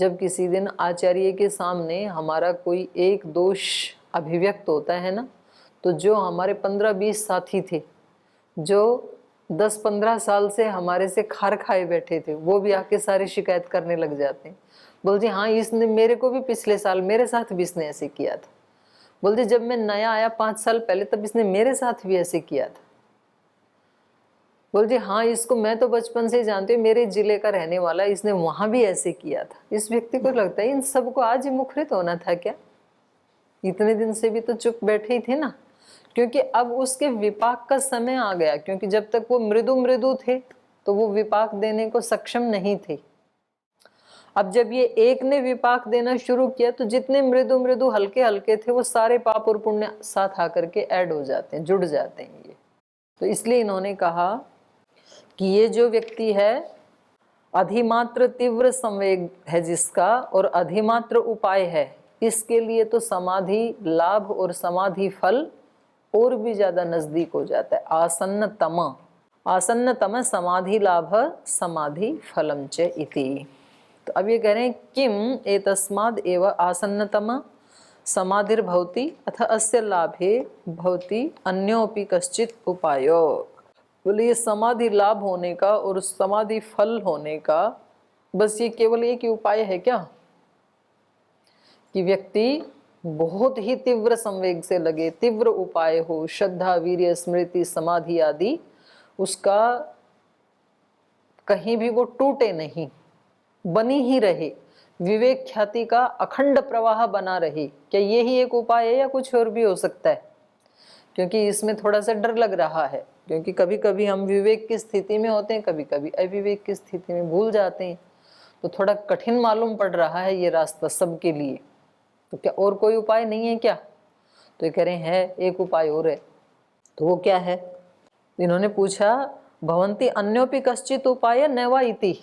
जब किसी दिन आचार्य के सामने हमारा कोई एक दोष अभिव्यक्त होता है ना, तो जो हमारे 15-20 साथी थे, जो 10-15 साल से हमारे से खार खाए बैठे थे, वो भी आके सारी शिकायत करने लग जाते हैं। बोलते हाँ, इसने मेरे को भी पिछले साल मेरे साथ भी इसने ऐसे किया था। बोलते जब मैं नया आया 5 साल पहले, तब इसने मेरे साथ भी ऐसे किया था। बोलते हाँ, इसको मैं तो बचपन से ही जानती हूँ, मेरे जिले का रहने वाला, इसने वहां भी ऐसे किया था। इस व्यक्ति को लगता है इन सबको आज ही मुखरित होना था क्या? इतने दिन से भी तो चुप बैठे ही थे ना, क्योंकि अब उसके विपाक का समय आ गया। क्योंकि जब तक वो मृदु मृदु थे तो वो विपाक देने को सक्षम नहीं थे। अब जब ये एक ने विपाक देना शुरू किया तो जितने मृदु मृदु हल्के हल्के थे वो सारे पाप और पुण्य साथ आकर के ऐड हो जाते हैं, जुड़ जाते हैं ये। तो इसलिए इन्होंने कहा कि ये जो व्यक्ति है, अधिमात्र तीव्र संवेग है जिसका और अधिमात्र उपाय है, इसके लिए तो समाधि लाभ और समाधि फल और भी ज्यादा नजदीक हो जाता है। आसन्नतम समाधि लाभ समाधि फलम च इति। तो अब ये कह रहे हैं किम एतस्माद् एव आसन्नतम समाधिर्भवति अथ अस्य लाभे भवति अन्योपि कश्चित् उपायो। बोले ये समाधि लाभ होने का और समाधि फल होने का बस ये केवल एक ही उपाय है क्या? कि व्यक्ति बहुत ही तीव्र संवेग से लगे, तीव्र उपाय हो, श्रद्धा वीर्य स्मृति समाधि आदि, उसका कहीं भी वो टूटे नहीं, बनी ही रहे, विवेक ख्याति का अखंड प्रवाह बना रहे। क्या यही एक उपाय है या कुछ और भी हो सकता है? क्योंकि इसमें थोड़ा सा डर लग रहा है, क्योंकि कभी कभी हम विवेक की स्थिति में होते हैं, कभी कभी अविवेक की स्थिति में भूल जाते हैं, तो थोड़ा कठिन मालूम पड़ रहा है ये रास्ता सबके लिए। तो क्या और कोई उपाय नहीं है क्या? तो ये कह रहे हैं एक उपाय और है। तो वो क्या है? इन्होंने पूछा भवंती अन्योपि कश्चित उपाय नैवा इति,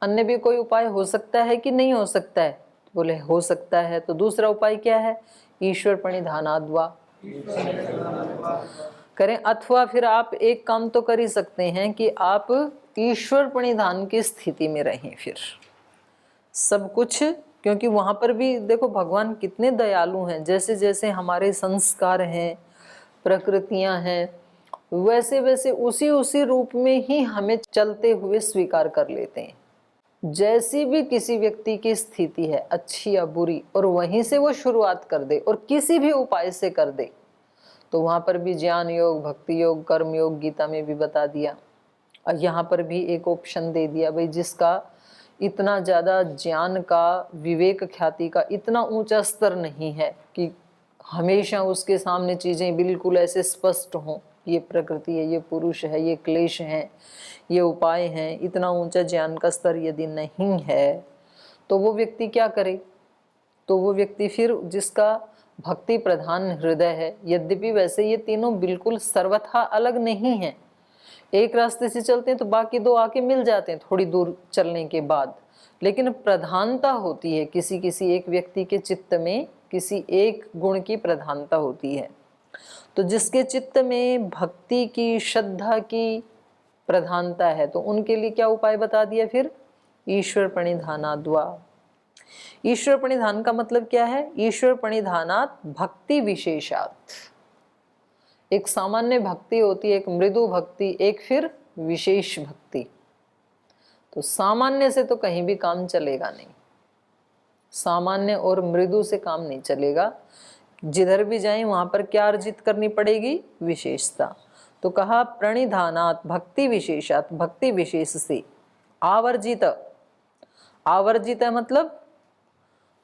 अन्य भी कोई उपाय हो सकता है कि नहीं हो सकता है? बोले हो सकता है। तो दूसरा उपाय क्या है? ईश्वर प्रणिधानाद्वा करें, अथवा फिर आप एक काम तो कर ही सकते हैं कि आप ईश्वर प्रणिधान की स्थिति में रहें फिर सब कुछ। क्योंकि वहां पर भी देखो भगवान कितने दयालु हैं, जैसे जैसे हमारे संस्कार हैं, प्रकृतियां हैं, वैसे वैसे उसी उसी रूप में ही हमें चलते हुए स्वीकार कर लेते हैं। जैसी भी किसी व्यक्ति की स्थिति है, अच्छी या बुरी, और वहीं से वो शुरुआत कर दे और किसी भी उपाय से कर दे, तो वहां पर भी ज्ञान योग, भक्ति योग, कर्म योग गीता में भी बता दिया। और यहाँ पर भी एक ऑप्शन दे दिया, भाई जिसका इतना ज़्यादा ज्ञान का, विवेक ख्याति का इतना ऊंचा स्तर नहीं है कि हमेशा उसके सामने चीज़ें बिल्कुल ऐसे स्पष्ट हों, ये प्रकृति है, ये पुरुष है, ये क्लेश हैं, ये उपाय हैं, इतना ऊंचा ज्ञान का स्तर यदि नहीं है, तो वो व्यक्ति क्या करे? तो वो व्यक्ति फिर जिसका भक्ति प्रधान हृदय है, यद्यपि वैसे ये तीनों बिल्कुल सर्वथा अलग नहीं हैं, एक रास्ते से चलते हैं तो बाकी दो आके मिल जाते हैं थोड़ी दूर चलने के बाद, लेकिन प्रधानता होती है किसी किसी एक व्यक्ति के चित्त में, किसी एक गुण की प्रधानता होती है। तो जिसके चित्त में भक्ति की, श्रद्धा की प्रधानता है, तो उनके लिए क्या उपाय बता दिया फिर? ईश्वर प्रणिधानाद्वा। ईश्वर प्रणिधान का मतलब क्या है? ईश्वर प्रणिधानात् भक्ति विशेषात्। एक सामान्य भक्ति होती है, एक मृदु भक्ति, एक फिर विशेष भक्ति। तो सामान्य से तो कहीं भी काम चलेगा नहीं, सामान्य और मृदु से काम नहीं चलेगा। जिधर भी जाएं वहां पर क्या अर्जित करनी पड़ेगी? विशेषता। तो कहा प्रणिधानात् भक्ति विशेषात्, भक्ति विशेष से आवर्जित। आवर्जित मतलब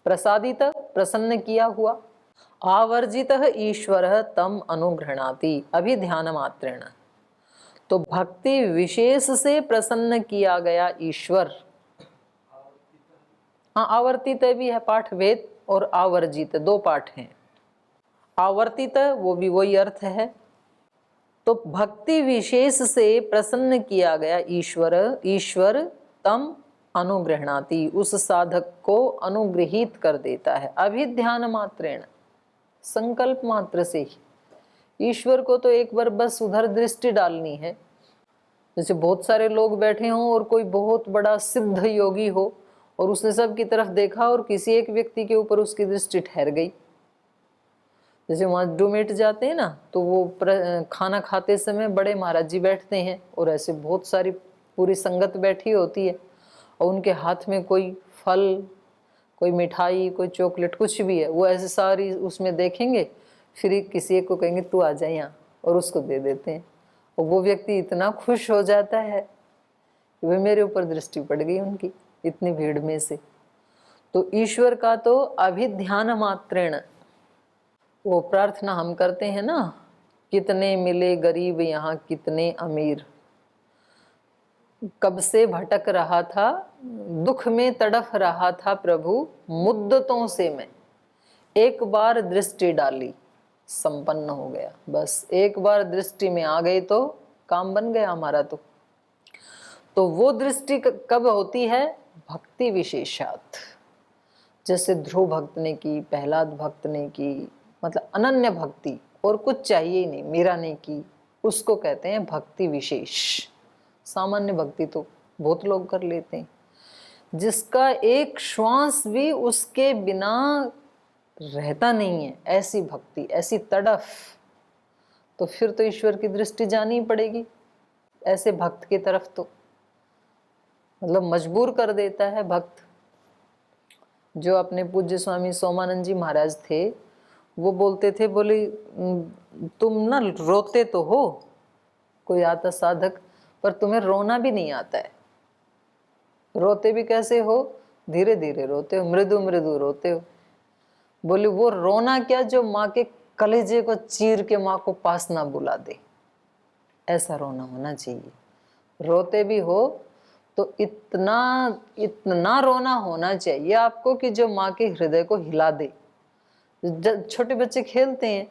प्रसादित, प्रसन्न किया हुआ। आवर्जितः ईश्वरः तम अनुगृह्णाति अभिध्यान मात्रेण। तो भक्ति विशेष से प्रसन्न किया गया ईश्वर। हाँ, आवर्तित भी है पाठ, वेद और आवर्जित दो पाठ हैं। आवर्तित वो भी वही अर्थ है। तो भक्ति विशेष से प्रसन्न किया गया ईश्वर, ईश्वर तम अनुगृह्णाति, उस साधक को अनुग्रहित कर देता है अभिध्यान मात्रेण, संकल्प मात्र से ही। ईश्वर को तो एक बार बस उधर दृष्टि डालनी है। जैसे बहुत सारे लोग बैठे हों और कोई बहुत बड़ा सिद्ध योगी हो और उसने सबकी तरफ देखा और किसी एक व्यक्ति के ऊपर उसकी दृष्टि ठहर गई। जैसे वहाँ डोमेट जाते हैं ना, तो वो खाना खाते समय बड़े महाराज जी बैठते हैं और ऐसे बहुत सारी पूरी संगत बैठी होती है और उनके हाथ में कोई फल, कोई मिठाई, कोई चॉकलेट, कुछ भी है, वो ऐसे सारी उसमें देखेंगे, फिर किसी एक को कहेंगे तू आ जा यहाँ, और उसको दे देते हैं। और वो व्यक्ति इतना खुश हो जाता है कि वे मेरे ऊपर दृष्टि पड़ गई उनकी इतनी भीड़ में से। तो ईश्वर का तो अभिध्यान मात्रेण, वो प्रार्थना हम करते हैं ना, कितने मिले गरीब यहाँ कितने अमीर, कब से भटक रहा था, दुख में तड़फ रहा था प्रभु, मुद्दतों से मैं एक बार दृष्टि डाली, संपन्न हो गया। बस एक बार दृष्टि में आ गए तो काम बन गया हमारा। तो वो दृष्टि कब होती है? भक्ति विशेषात। जैसे ध्रुव भक्त ने की, प्रहलाद भक्त ने की, मतलब अनन्य भक्ति, और कुछ चाहिए ही नहीं, मीरा ने की, उसको कहते हैं भक्ति विशेष। सामान्य भक्ति तो बहुत लोग कर लेते हैं, जिसका एक श्वास भी उसके बिना रहता नहीं है, ऐसी भक्ति, ऐसी तड़फ, तो फिर तो ईश्वर की दृष्टि जानी ही पड़ेगी ऐसे भक्त की तरफ। तो मतलब मजबूर कर देता है भक्त। जो अपने पूज्य स्वामी सोमानंद जी महाराज थे, वो बोलते थे, बोले तुम ना रोते तो हो, कोई आता साधक, पर तुम्हें रोना भी नहीं आता है। रोते भी कैसे हो? धीरे धीरे रोते हो, मृदु मृदु रोते हो। बोले वो रोना क्या जो माँ के कलेजे को चीर के माँ को पास ना बुला दे, ऐसा रोना होना चाहिए। रोते भी हो तो इतना इतना रोना होना चाहिए आपको कि जो माँ के हृदय को हिला दे। जब छोटे बच्चे खेलते हैं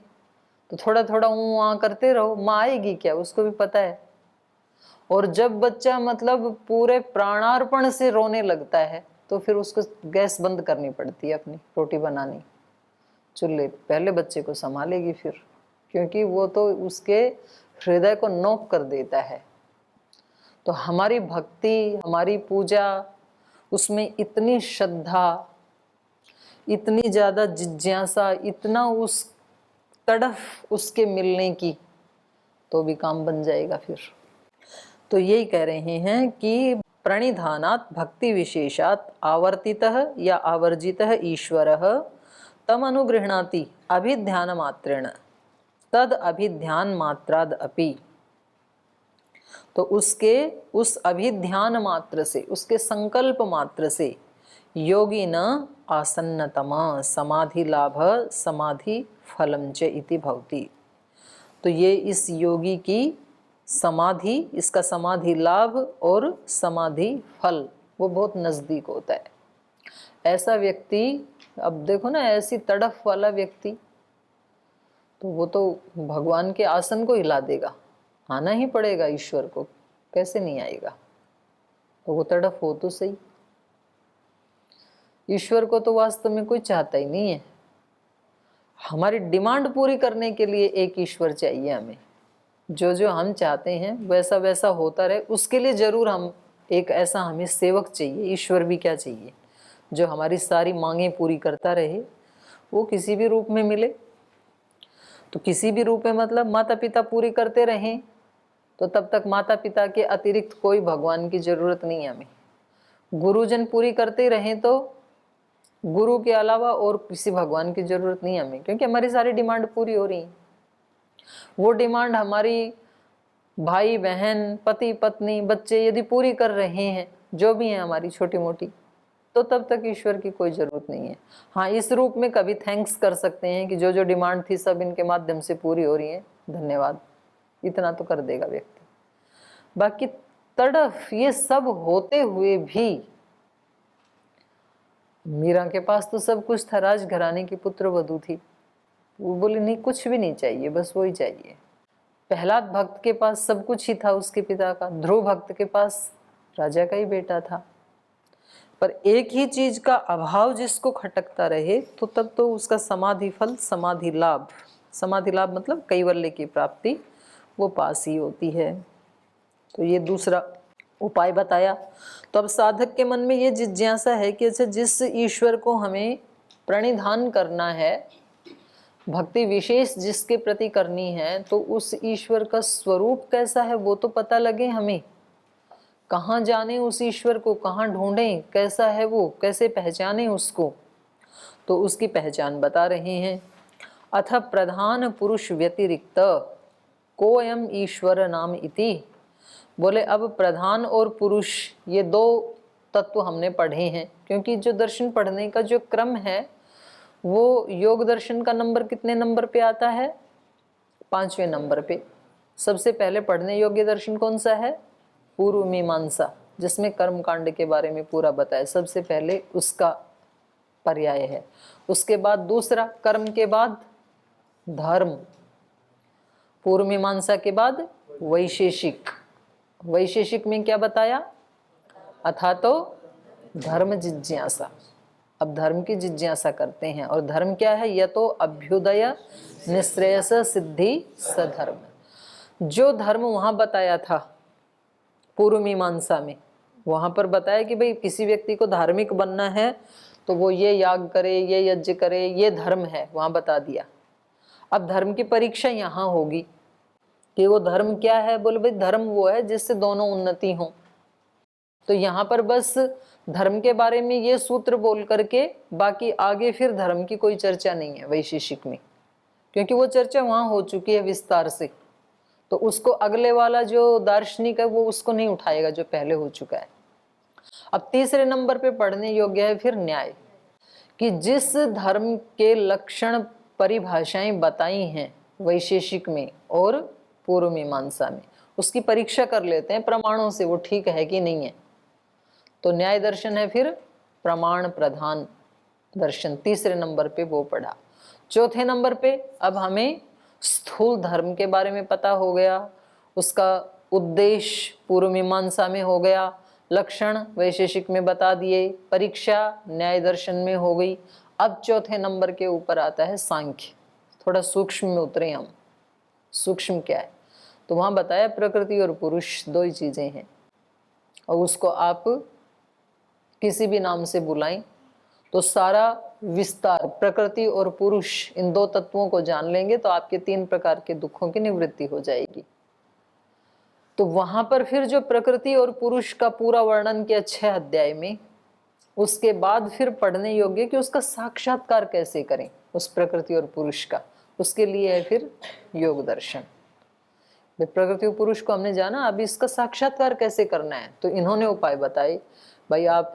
तो थोड़ा थोड़ा ऊँ करते रहो, माँ आएगी क्या, उसको भी पता है। और जब बच्चा मतलब पूरे प्राणार्पण से रोने लगता है तो फिर उसको गैस बंद करनी पड़ती है, अपनी रोटी बनानी, चूल्हे पहले बच्चे को संभालेगी फिर, क्योंकि वो तो उसके हृदय को नोक कर देता है। तो हमारी भक्ति, हमारी पूजा, उसमें इतनी श्रद्धा, इतनी ज़्यादा जिज्ञासा, इतना उस तड़फ उसके मिलने की, तो भी काम बन जाएगा फिर। तो यही कह रहे हैं कि प्रणिधानात् भक्ति विशेषात् आवर्तितः या आवर्जितः ईश्वरः तम अनुगृह्णाति अभिध्यान मात्रेण तद अभिध्यान मात्राद अपि। तो उसके उस अभिध्यान मात्र से, उसके संकल्प मात्र से योगी न आसन्नतमा समाधि लाभ समाधि फलम च इति भवति। तो ये इस योगी की समाधि, इसका समाधि लाभ और समाधि फल वो बहुत नज़दीक होता है। ऐसा व्यक्ति, अब देखो ना, ऐसी तड़फ वाला व्यक्ति, तो वो तो भगवान के आसन को हिला देगा, आना ही पड़ेगा ईश्वर को, कैसे नहीं आएगा। तो वो तड़फ हो तो सही। ईश्वर को तो वास्तव में कोई चाहता ही नहीं है। हमारी डिमांड पूरी करने के लिए एक ईश्वर चाहिए हमें, जो जो हम चाहते हैं वैसा वैसा होता रहे, उसके लिए जरूर हम एक ऐसा हमें सेवक चाहिए। ईश्वर भी क्या चाहिए, जो हमारी सारी मांगें पूरी करता रहे, वो किसी भी रूप में मिले। तो किसी भी रूप में मतलब माता पिता पूरी करते रहें, तो तब तक माता पिता के अतिरिक्त कोई भगवान की जरूरत नहीं है हमें। गुरुजन पूरी करते रहें तो गुरु के अलावा और किसी भगवान की जरूरत नहीं है हमें, क्योंकि हमारी सारी डिमांड पूरी हो रही है। वो डिमांड हमारी भाई बहन, पति पत्नी, बच्चे यदि पूरी कर रहे हैं, जो भी हैं हमारी छोटी मोटी, तो तब तक ईश्वर की कोई जरूरत नहीं है। हाँ, इस रूप में कभी थैंक्स कर सकते हैं कि जो जो डिमांड थी सब इनके माध्यम से पूरी हो रही है, धन्यवाद, इतना तो कर देगा व्यक्ति। बाकी तड़फ ये सब होते हुए भी, मीरा के पास तो सब कुछ था, राजघराने की पुत्र वधू थी, वो बोली नहीं कुछ भी नहीं चाहिए, बस वही चाहिए। प्रहलाद भक्त के पास सब कुछ ही था उसके पिता का, ध्रुव भक्त के पास राजा का ही बेटा था, पर एक ही चीज का अभाव जिसको खटकता रहे, तो तब तो उसका समाधि फल, समाधि लाभ, समाधि लाभ मतलब कैवल्य की प्राप्ति, वो पास ही होती है। तो ये दूसरा उपाय बताया। तो अब साधक के मन में ये जिज्ञासा है कि अच्छा, जिस ईश्वर को हमें प्रणिधान करना है, भक्ति विशेष जिसके प्रति करनी है, तो उस ईश्वर का स्वरूप कैसा है वो तो पता लगे हमें। कहाँ जाने उस ईश्वर को, कहाँ ढूंढें, कैसा है वो, कैसे पहचाने उसको। तो उसकी पहचान बता रहे हैं। अथ प्रधान पुरुष व्यतिरिक्त कोयम ईश्वर नाम इति। बोले अब प्रधान और पुरुष ये दो तत्व हमने पढ़े हैं, क्योंकि जो दर्शन पढ़ने का जो क्रम है वो योग दर्शन का नंबर कितने नंबर पे आता है? 5वें नंबर पे। सबसे पहले पढ़ने योग्य दर्शन कौन सा है? पूर्व मीमांसा, जिसमें कर्म कांड के बारे में पूरा बताया, सबसे पहले उसका पर्याय है। उसके बाद दूसरा, कर्म के बाद धर्म, पूर्व मीमांसा के बाद वैशेषिक। वैशेषिक में क्या बताया? अथा तो धर्म जिज्ञासा। अब धर्म की जिज्ञासा करते हैं, और धर्म क्या है? यह तो अभ्युदय निश्रेयस सिद्धि सधर्म। जो धर्म वहां बताया था पूर्व मीमांसा में, वहां पर बताया कि भाई किसी व्यक्ति को धार्मिक बनना है तो वो ये याग करे, ये यज्ञ करे, ये धर्म है, वहां बता दिया। अब धर्म की परीक्षा यहाँ होगी कि वो धर्म क्या है। बोले भाई धर्म वो है जिससे दोनों उन्नति हो। तो यहाँ पर बस धर्म के बारे में ये सूत्र बोल करके बाकी आगे फिर धर्म की कोई चर्चा नहीं है वैशेषिक में, क्योंकि वो चर्चा वहां हो चुकी है विस्तार से। तो उसको अगले वाला जो दार्शनिक है वो उसको नहीं उठाएगा जो पहले हो चुका है। अब तीसरे नंबर पे पढ़ने योग्य है फिर न्याय, कि जिस धर्म के लक्षण परिभाषाएं बताई हैं वैशेषिक में और पूर्व मीमांसा में, उसकी परीक्षा कर लेते हैं प्रमाणों से, वो ठीक है कि नहीं है। तो न्याय दर्शन है फिर प्रमाण प्रधान दर्शन, तीसरे नंबर पे वो पढ़ा। चौथे नंबर पे अब हमें स्थूल धर्म के बारे में पता हो गया, उसका उद्देश्य पूर्व मीमांसा में हो गया, लक्षण वैशेषिक में बता दिए, परीक्षा न्याय दर्शन में हो गई। अब चौथे नंबर के ऊपर आता है सांख्य। थोड़ा सूक्ष्म में उतरे हम। सूक्ष्म क्या है? तो वहां बताया प्रकृति और पुरुष दो ही चीजें हैं, और उसको आप किसी भी नाम से बुलाएं तो सारा विस्तार प्रकृति और पुरुष इन दो तत्वों को जान लेंगे तो आपके 3 प्रकार के दुखों की निवृत्ति हो जाएगी। तो वहां पर फिर जो प्रकृति और पुरुष का पूरा वर्णन किया 6 अध्याय में, उसके बाद फिर पढ़ने योग्य कि उसका साक्षात्कार कैसे करें उस प्रकृति और पुरुष का। उसके लिए है फिर योग दर्शन। प्रकृति और पुरुष को हमने जाना, अभी इसका साक्षात्कार कैसे करना है। तो इन्होंने उपाय बताए, भाई आप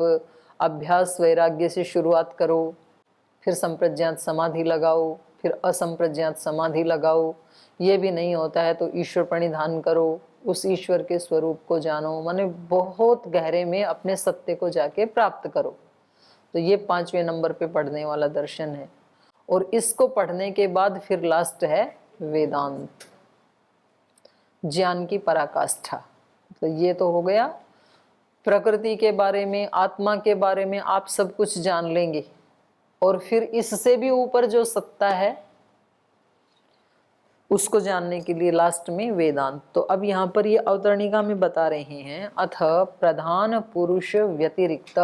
अभ्यास वैराग्य से शुरुआत करो, फिर संप्रज्ञात समाधि लगाओ, फिर असंप्रज्ञात समाधि लगाओ। ये भी नहीं होता है तो ईश्वर प्रणिधान करो, उस ईश्वर के स्वरूप को जानो, माने बहुत गहरे में अपने सत्य को जाके प्राप्त करो। तो ये 5वें नंबर पे पढ़ने वाला दर्शन है। और इसको पढ़ने के बाद फिर लास्ट है वेदांत, ज्ञान की पराकाष्ठा। तो ये तो हो गया प्रकृति के बारे में, आत्मा के बारे में आप सब कुछ जान लेंगे, और फिर इससे भी ऊपर जो सत्ता है उसको जानने के लिए लास्ट में वेदांत। तो अब यहाँ पर ये अवतरणिका में बता रहे हैं, अथ प्रधान पुरुष व्यतिरिक्त,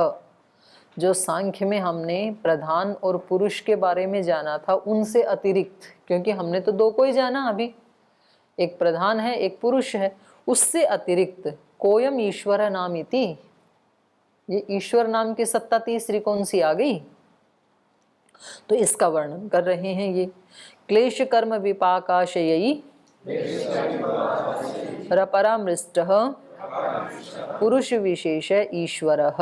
जो सांख्य में हमने प्रधान और पुरुष के बारे में जाना था उनसे अतिरिक्त, क्योंकि हमने तो 2 को ही जाना अभी, एक प्रधान है एक पुरुष है, उससे अतिरिक्त कोयम ईश्वर नाम इति। ये ईश्वर नाम की सत्ता तीसरी कौन सी आ गई? तो इसका वर्णन कर रहे हैं ये। क्लेश कर्म विपाकाशयी रपरामृष्टः पुरुष विशेष ईश्वरः।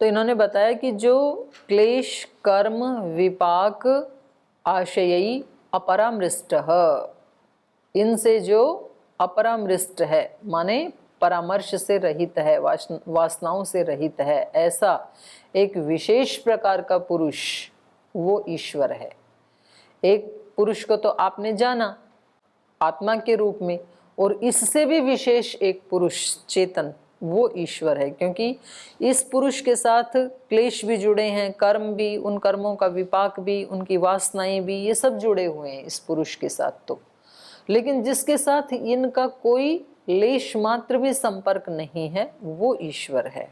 तो इन्होंने बताया कि जो क्लेश कर्म विपाक आशयी अपरामृष्टः, इनसे जो अपरामृष्ट है माने परामर्श से रहित है, वासनाओं से रहित है, ऐसा एक विशेष प्रकार का पुरुष वो ईश्वर है। एक पुरुष को तो आपने जाना आत्मा के रूप में, और इससे भी विशेष एक पुरुष चेतन वो ईश्वर है, क्योंकि इस पुरुष के साथ क्लेश भी जुड़े हैं, कर्म भी, उन कर्मों का विपाक भी, उनकी वासनाएं भी, ये सब जुड़े हुए हैं इस पुरुष के साथ। तो लेकिन जिसके साथ इनका कोई लेश मात्र भी संपर्क नहीं है वो ईश्वर है।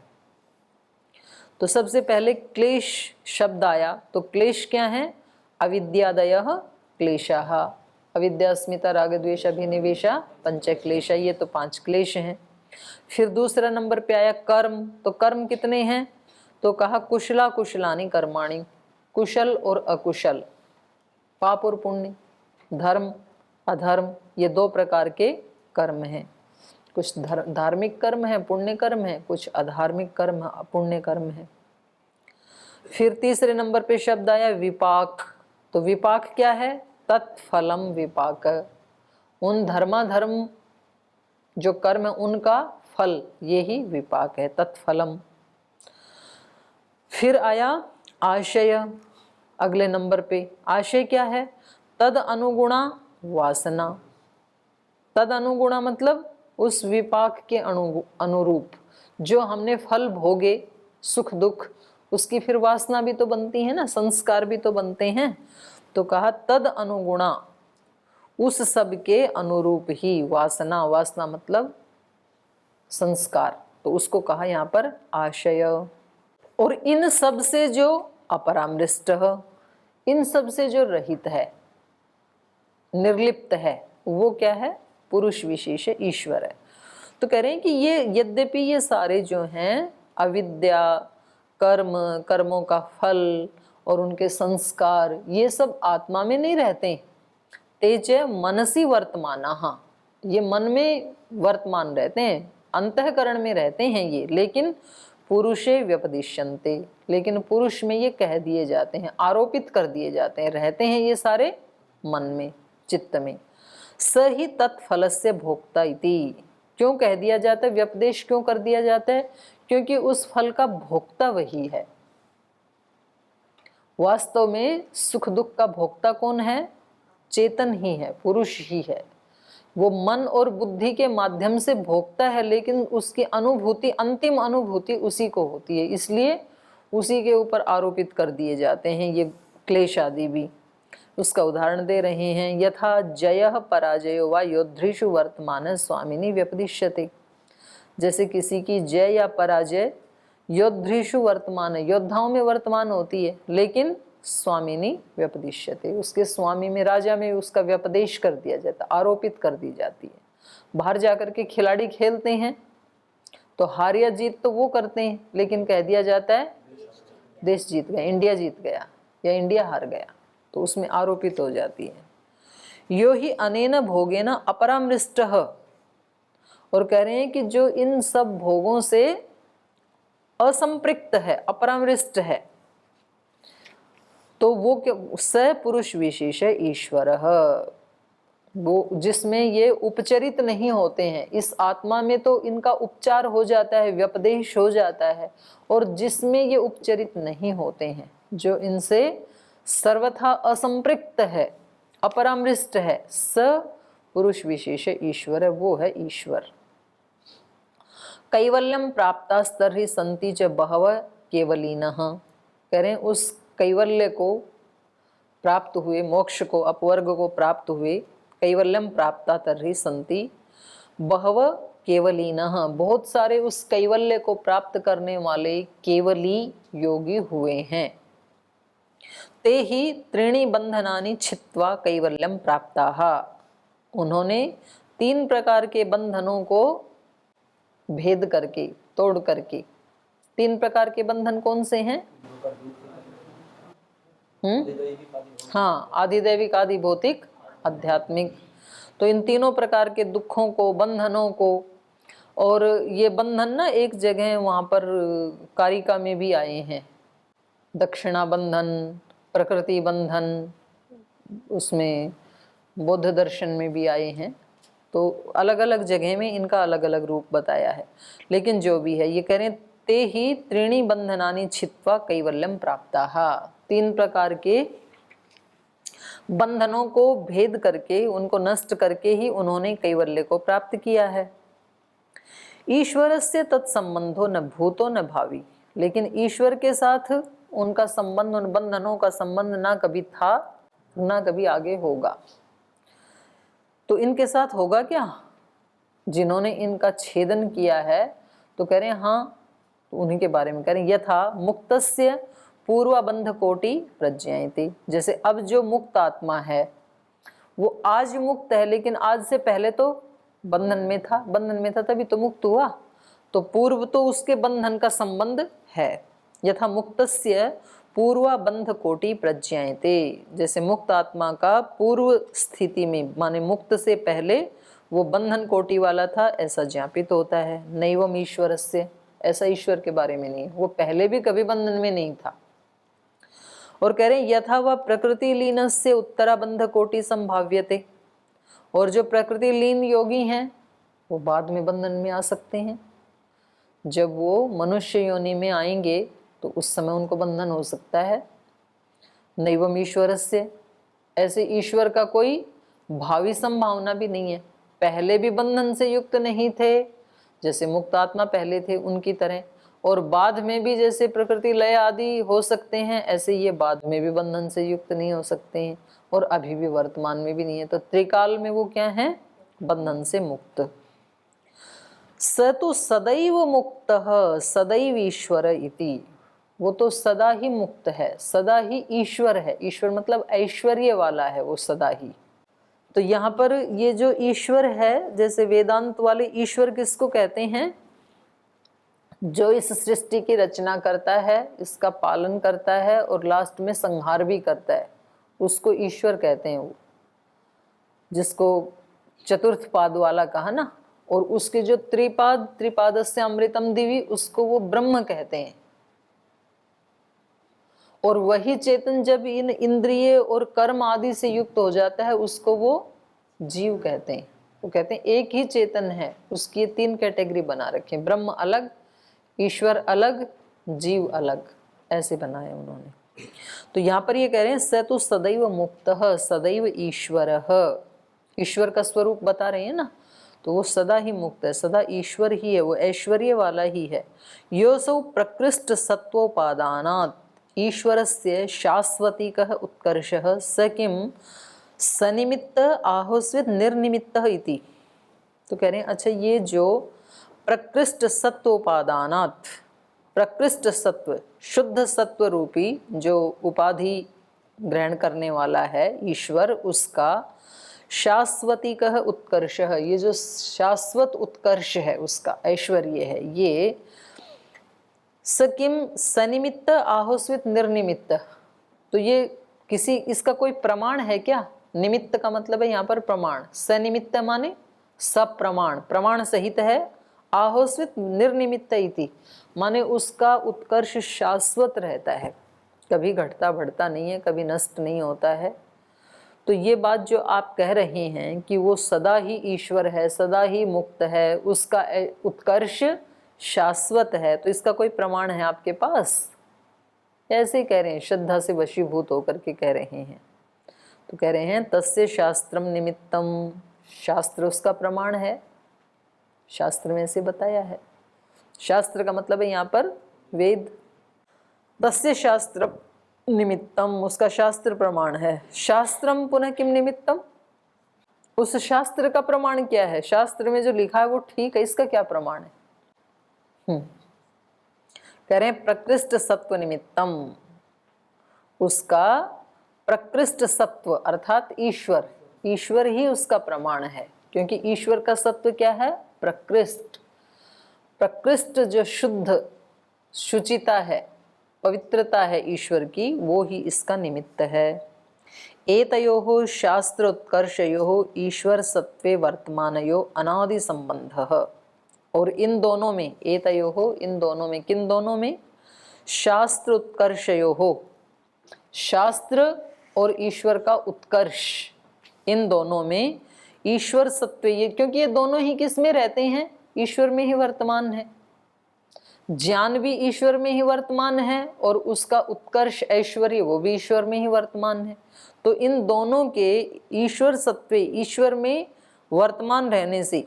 तो सबसे पहले क्लेश शब्द आया, तो क्लेश क्या है? अविद्यादयः क्लेशाः, अविद्या अस्मिता राग द्वेष अभिनिवेशा पंच क्लेशा, ये तो 5 क्लेश हैं। फिर दूसरा नंबर पे आया कर्म, तो कर्म कितने हैं? तो कहा कुशला कुशलानि कर्माणि, कुशल और अकुशल, पाप और पुण्य, धर्म अधर्म, ये 2 प्रकार के कर्म हैं। कुछ धार्मिक कर्म है, पुण्य कर्म है, कुछ अधार्मिक कर्म अपुण्य कर्म है। फिर तीसरे नंबर पे शब्द आया विपाक, तो विपाक क्या है? तत्फलम विपाक, उन धर्माधर्म जो कर्म है उनका फल, ये ही विपाक है, तत्फलम। फिर आया आशय, अगले नंबर पे आशय क्या है? तद अनुगुणा वासना, तद अनुगुणा मतलब उस विपाक के अनुरूप जो हमने फल भोगे, सुख दुख, उसकी फिर वासना भी तो बनती है ना, संस्कार भी तो बनते हैं। तो कहा तद अनुगुणा, उस सब के अनुरूप ही वासना, वासना मतलब संस्कार, तो उसको कहा यहाँ पर आशय। और इन सब से जो अपरामृष्ट, इन सब से जो रहित है, निर्लिप्त है, वो क्या है? पुरुष विशेष ईश्वर है। तो कह रहे हैं कि ये यद्यपि ये सारे जो हैं अविद्या, कर्म, कर्मों का फल और उनके संस्कार, ये सब आत्मा में नहीं रहते। तेज मनसी वर्तमाना, ये मन में वर्तमान रहते हैं, अंतःकरण में रहते हैं ये, लेकिन पुरुषे व्यपदिश्यन्ते, लेकिन पुरुष में ये कह दिए जाते हैं, आरोपित कर दिए जाते हैं, रहते हैं ये सारे मन में, चित्त में। स ही तत्फलस्य भोक्ता इति, क्यों कह दिया जाता है, व्यपदेश क्यों कर दिया जाता है? क्योंकि उस फल का भोक्ता वही है। वास्तव में सुख दुख का भोक्ता कौन है? चेतन ही है, पुरुष ही है। वो मन और बुद्धि के माध्यम से भोगता है, लेकिन उसकी अनुभूति, अंतिम अनुभूति उसी को होती है, इसलिए उसी के ऊपर आरोपित कर दिए जाते हैं ये क्लेश आदि भी। उसका उदाहरण दे रहे हैं, यथा जयः पराजयो वा योद्धृषु वर्तमान स्वामिनी व्यपदिश्यते, जैसे किसी की जय या पराजय योद्धृषु वर्तमान, योद्धाओं में वर्तमान होती है, लेकिन स्वामिनी व्यपदिश्यते, उसके स्वामी में, राजा में उसका व्यपदेश कर दिया जाता, आरोपित कर दी जाती है। बाहर जाकर के खिलाड़ी खेलते हैं तो हार या जीत तो वो करते हैं, लेकिन कह दिया जाता है देश जीत गया, इंडिया जीत गया या इंडिया हार गया, तो उसमें आरोपित हो जाती है। यो ही अनेन भोगेन अपरामृष्टः, और कह रहे हैं कि जो इन सब भोगों से असंपृक्त है, अपरामृष्ट है, तो वो क्या? स पुरुष विशेष ईश्वर, वो जिसमें ये उपचरित नहीं होते हैं, इस आत्मा में तो इनका उपचार हो जाता है, व्यपदेश हो जाता है, और जिसमें ये उपचरित नहीं होते हैं, जो इनसे सर्वथा असंपृक्त है, अपरामृष्ट है, स पुरुष विशेष ईश्वर, वो है ईश्वर। कैवल्यम प्राप्तास्तर्हि संति च बहवः केवलिनः, कह रहे हैं उस कैवल्य को प्राप्त हुए, मोक्ष को, अपवर्ग को प्राप्त हुए, कैवल्यम प्राप्ता तर्हि संति बहवः केवलिनः, बहुत सारे उस कैवल्य को प्राप्त करने वाले केवली योगी हुए हैं। ते ही त्रीणि बंधनानि छित्त्वा कैवल्यम प्राप्ताः, उन्होंने 3 प्रकार के बंधनों को भेद करके, तोड़ करके, 3 प्रकार के बंधन कौन से हैं? हाँ, आधिदैविक, आदि भौतिक, आध्यात्मिक। तो इन तीनों प्रकार के दुखों को, बंधनों को, और ये बंधन ना एक जगह वहाँ पर कारिका में भी आए हैं, दक्षिणा बंधन, प्रकृति बंधन, उसमें बौद्ध दर्शन में भी आए हैं। तो अलग अलग जगह में इनका अलग अलग रूप बताया है, लेकिन जो भी है, ये कह रहे हैं ते ही त्रीणि बंधनानि छित्त्वा कैवल्यम प्राप्ताः, 3 प्रकार के बंधनों को भेद करके, उनको नष्ट करके ही उन्होंने कैवल्य को प्राप्त किया है। ईश्वरस्य तत्संबंधो न भूतो न भावी, लेकिन ईश्वर के साथ उनका संबंध, उन बंधनों का संबंध ना कभी था, ना कभी आगे होगा। तो इनके साथ होगा क्या, जिन्होंने इनका छेदन किया है, तो कह रहे हैं हाँ, तो उन्हीं के बारे में कह रहे हैं यथा मुक्तस्य पूर्वबंध कोटि प्रज्ञायते। जैसे अब जो मुक्त आत्मा है वो आज मुक्त है, लेकिन आज से पहले तो बंधन में था, बंधन में था तभी तो मुक्त हुआ, तो पूर्व तो उसके बंधन का संबंध है। यथा मुक्तस्य पूर्वबंध कोटि प्रज्ञायते, जैसे मुक्त आत्मा का पूर्व स्थिति में माने मुक्त से पहले वो बंधन कोटि वाला था ऐसा ज्ञापित होता है। नैवम ईश्वरस्य, ऐसा ईश्वर के बारे में नहीं, वो पहले भी कभी बंधन में नहीं था। और कह रहे हैं यथा वह प्रकृति लीन से उत्तराबंध कोटि संभाव्यते, और जो प्रकृति लीन योगी हैं वो बाद में बंधन में आ सकते हैं। जब वो मनुष्य योनि में आएंगे तो उस समय उनको बंधन हो सकता है। नैवम ईश्वरस्य, ऐसे ईश्वर का कोई भावी संभावना भी नहीं है, पहले भी बंधन से युक्त नहीं थे, जैसे मुक्त आत्मा पहले थे उनकी तरह, और बाद में भी जैसे प्रकृति लय आदि हो सकते हैं, ऐसे ये बाद में भी बंधन से युक्त नहीं हो सकते हैं, और अभी भी वर्तमान में भी नहीं है। तो त्रिकाल में वो क्या है, बंधन से मुक्त। स तो सदैव मुक्त सदैव ईश्वर इति, वो तो सदा ही मुक्त है, सदा ही ईश्वर है। ईश्वर मतलब ऐश्वर्य वाला है वो सदा ही। तो यहाँ पर ये जो ईश्वर है, जैसे वेदांत वाले ईश्वर किसको कहते हैं, जो इस सृष्टि की रचना करता है, इसका पालन करता है और लास्ट में संहार भी करता है, उसको ईश्वर कहते हैं। वो जिसको चतुर्थ पाद वाला कहा ना, और उसके जो त्रिपादस्य अमृतम दिवी, उसको वो ब्रह्म कहते हैं। और वही चेतन जब इन इंद्रिय और कर्म आदि से युक्त हो जाता है उसको वो जीव कहते हैं। वो कहते हैं एक ही चेतन है, उसकी 3 कैटेगरी बना रखे, ब्रह्म अलग, ईश्वर अलग, जीव अलग, ऐसे बनाए उन्होंने। तो यहाँ पर ये कह रहे हैं स तो सदैव मुक्तः सदैव ईश्वरः, ईश्वर का स्वरूप बता रहे हैं ना, तो वो सदा ही मुक्त है, सदा ईश्वर ही है, वो ऐश्वर्य वाला ही है। योऽसौ प्रकृष्ट सत्वोपादानात् ईश्वरस्य शाश्वतिकः उत्कर्षः स किं सनिमित्त आहोस्वित निर्निमित्तः इति। तो कह रहे हैं अच्छा, ये जो प्रकृष्ट सत्वोपादानात्, प्रकृष्ट सत्व शुद्ध सत्व रूपी जो उपाधि ग्रहण करने वाला है ईश्वर, उसका शाश्वती कह उत्कर्ष है, ये जो शाश्वत उत्कर्ष है उसका ऐश्वर्य है, ये सकिम सनिमित्त आहोस्वित निर्निमित्त। तो ये किसी इसका कोई प्रमाण है क्या, निमित्त का मतलब है यहाँ पर प्रमाण, सनिमित्त माने सब प्रमाण, प्रमाण सहित है, आहोस्वित निर्निमित्त इति माने उसका उत्कर्ष शाश्वत रहता है, कभी घटता बढ़ता नहीं है, कभी नष्ट नहीं होता है। तो ये बात जो आप कह रहे हैं कि वो सदा ही ईश्वर है, सदा ही मुक्त है, उसका उत्कर्ष शाश्वत है, तो इसका कोई प्रमाण है आपके पास? ऐसे ही कह रहे हैं, श्रद्धा से वशीभूत होकर के कह रहे हैं। तो कह रहे हैं तस्य शास्त्रम निमित्तम, शास्त्र उसका प्रमाण है, शास्त्र में से बताया है। शास्त्र का मतलब है यहाँ पर वेद। तस्य शास्त्र निमित्तम, उसका शास्त्र प्रमाण है। शास्त्रम पुनः किम निमित्तम, उस शास्त्र का प्रमाण क्या है, शास्त्र में जो लिखा है वो ठीक है, इसका क्या प्रमाण है? कह रहे हैं प्रकृष्ट सत्व निमित्तम, उसका प्रकृष्ट सत्व अर्थात ईश्वर, ईश्वर ही उसका प्रमाण है, क्योंकि ईश्वर का सत्व क्या है, प्रकृष्ट। प्रकृष्ट जो शुद्ध शुचिता है, पवित्रता है ईश्वर की, वो ही इसका निमित्त है। एतयोः शास्त्र उत्कर्षयोः ईश्वर सत्वे वर्तमानयो अनादि संबंधः, और इन दोनों में, एतयोः इन दोनों में, किन दोनों में, शास्त्र उत्कर्षयोः, शास्त्र और ईश्वर का उत्कर्ष, इन दोनों में ईश्वर सत्व, ये क्योंकि ये दोनों ही किस में रहते हैं, ईश्वर में ही वर्तमान है। ज्ञान भी ईश्वर में ही वर्तमान है और उसका उत्कर्ष ऐश्वर्य वो भी ईश्वर में ही वर्तमान है। तो इन दोनों के ईश्वर सत्वे, ईश्वर में वर्तमान रहने से,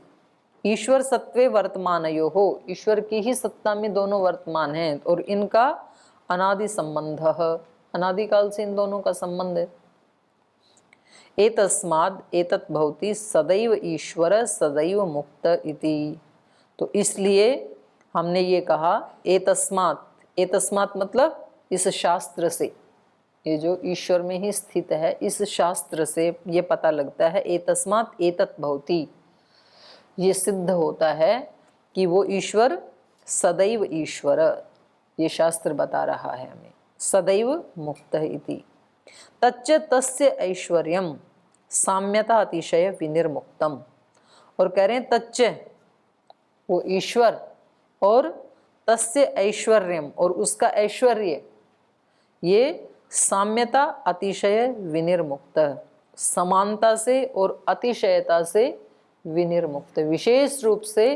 ईश्वर सत्वे वर्तमानयो हो, ईश्वर की ही सत्ता में दोनों वर्तमान हैं, और इनका अनादि संबंध, अनादिकाल से इन दोनों का संबंध है। एतस्माद् एतत् भवति सदैव ईश्वर सदैव मुक्त इति। तो इसलिए हमने ये कहा एतस्मात्, एतस्मात् मतलब इस शास्त्र से, ये जो ईश्वर में ही स्थित है, इस शास्त्र से ये पता लगता है, एतस्मात् एतत् भवति, ये सिद्ध होता है कि वो ईश्वर सदैव ईश्वर, ये शास्त्र बता रहा है हमें, सदैव मुक्त इति। तच्च तस्य ऐश्वर्यम साम्यता अतिशय विनिर्मुक्तम। और कह रहे हैं तच्च, वो ईश्वर, और तस्य ऐश्वर्यम, और उसका ऐश्वर्य, ये साम्यता अतिशय विनिर्मुक्त, समानता से और अतिशयता से विनिर्मुक्त, विशेष रूप से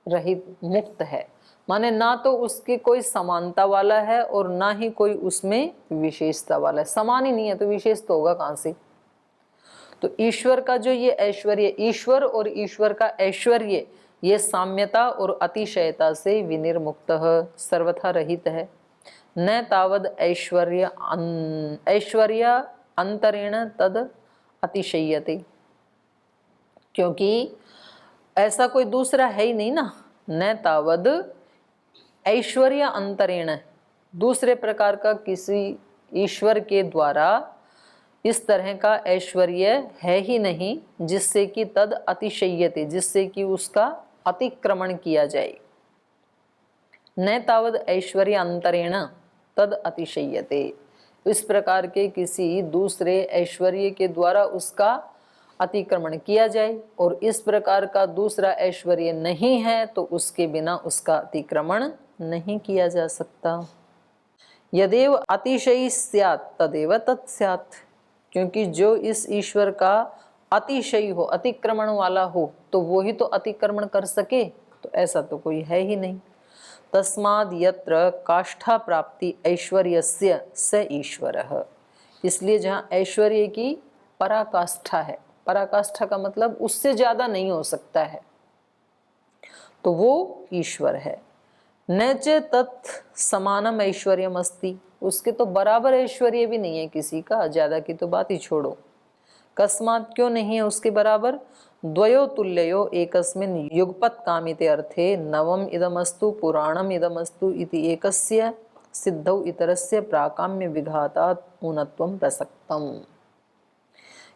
रहित, मुक्त है। माने ना तो उसकी कोई समानता वाला है और ना ही कोई उसमें विशेषता वाला है। समान ही नहीं है तो विशेष तो होगा कहाँ से। तो ईश्वर का जो ये ऐश्वर्य, ईश्वर और ईश्वर का ऐश्वर्य, ये साम्यता और अतिशयता से विनिर्मुक्त, सर्वथा रहित है। न तावद ऐश्वर्य अंतरेण तद अतिशयते, क्योंकि ऐसा कोई दूसरा है ही नहीं ना। न तावद ऐश्वर्य अंतरेण, दूसरे प्रकार का किसी ईश्वर के द्वारा इस तरह का ऐश्वर्य है ही नहीं जिससे कि तद अतिशयते, जिससे कि उसका अतिक्रमण किया जाए। न तावद ऐश्वर्य अंतरेण तद अतिशयते, इस प्रकार के किसी दूसरे ऐश्वर्य के द्वारा उसका अतिक्रमण किया जाए, और इस प्रकार का दूसरा ऐश्वर्य नहीं है तो उसके बिना उसका अतिक्रमण नहीं किया जा सकता। यदेव अतिशयी स्यात् तदेव तत् स्यात्, क्योंकि जो इस ईश्वर का अतिशयी हो, अतिक्रमण वाला हो, तो वो ही तो अतिक्रमण कर सके, तो ऐसा तो कोई है ही नहीं। तस्माद् यत्र काष्ठा प्राप्ति ऐश्वर्यस्य स ईश्वरः, इसलिए जहाँ ऐश्वर्य की पराकाष्ठा है, पराकाष्ठा का मतलब उससे ज्यादा नहीं हो सकता है, तो वो ईश्वर है। न च तत् समानम ऐश्वर्यम अस्ति, उसके तो बराबर ऐश्वर्य भी नहीं है किसी का, ज्यादा की तो बात ही छोड़ो। कस्मात्, क्यों नहीं है उसके बराबर। द्वयो तुल्ययो एकस्मिन् युगपत् कामिते अर्थे नवम इदमस्तु पुराणम इदमस्तु इति एकस्य सिद्धौ इतरस्य प्राकाम्य विघातात् ऊनत्वं प्रसक्तम।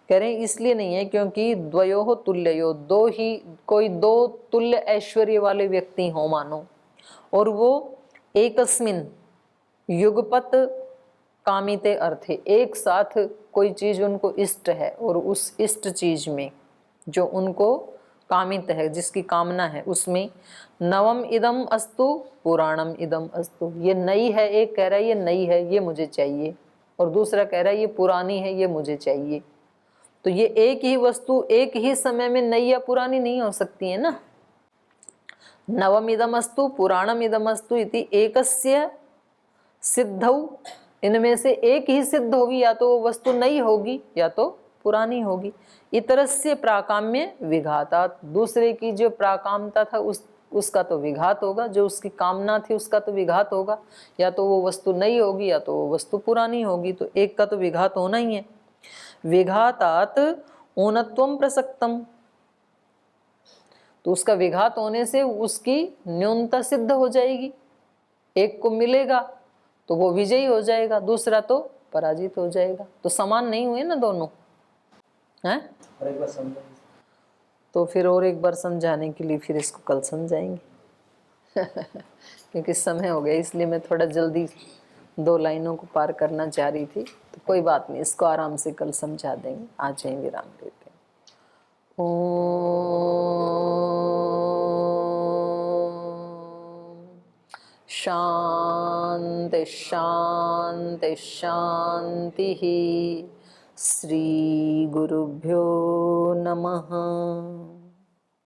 कह रहे इसलिए नहीं है क्योंकि द्वयो तुल्ययो, दो ही, कोई दो तुल्य ऐश्वर्य वाले व्यक्ति हो मानो, और वो एकस्मिन युगपत कामिते अर्थे, एक साथ कोई चीज उनको इष्ट है, और उस इष्ट चीज में जो उनको कामित है, जिसकी कामना है, उसमें नवम इदम अस्तु पुराणम इदम अस्तु, ये नई है, एक कह रहा है ये नई है ये मुझे चाहिए, और दूसरा कह रहा है ये पुरानी है ये मुझे चाहिए। तो ये एक ही वस्तु एक ही समय में नई या पुरानी नहीं हो सकती है ना। नवम इदमस्तु पुराणम इदमस्तु इति एकस्य सिद्धौ, इनमें से एक ही सिद्ध होगी, या तो वो वस्तु नई होगी या तो पुरानी होगी। इतरस्य प्राकाम्य विघातात्, दूसरे की जो प्राकामता था उसका तो विघात होगा, जो उसकी कामना थी उसका तो विघात होगा, या तो वो वस्तु नई होगी या तो वो वस्तु पुरानी होगी, तो एक का तो विघात होना ही है। विघातात् ऊनत्वं प्रसक्तम, तो उसका विघात होने से उसकी न्यूनता सिद्ध हो जाएगी। एक को मिलेगा तो वो विजयी हो जाएगा, दूसरा तो पराजित हो जाएगा, तो समान नहीं हुए ना दोनों हैं। तो फिर और एक बार समझाने के लिए फिर इसको कल समझाएंगे क्योंकि समय हो गया, इसलिए मैं थोड़ा जल्दी दो लाइनों को पार करना चाह रही थी। तो कोई बात नहीं, इसको आराम से कल समझा देंगे। आज यहीं विराम देते हैं। शांति शांति शांति। श्री गुरुभ्यो नमः।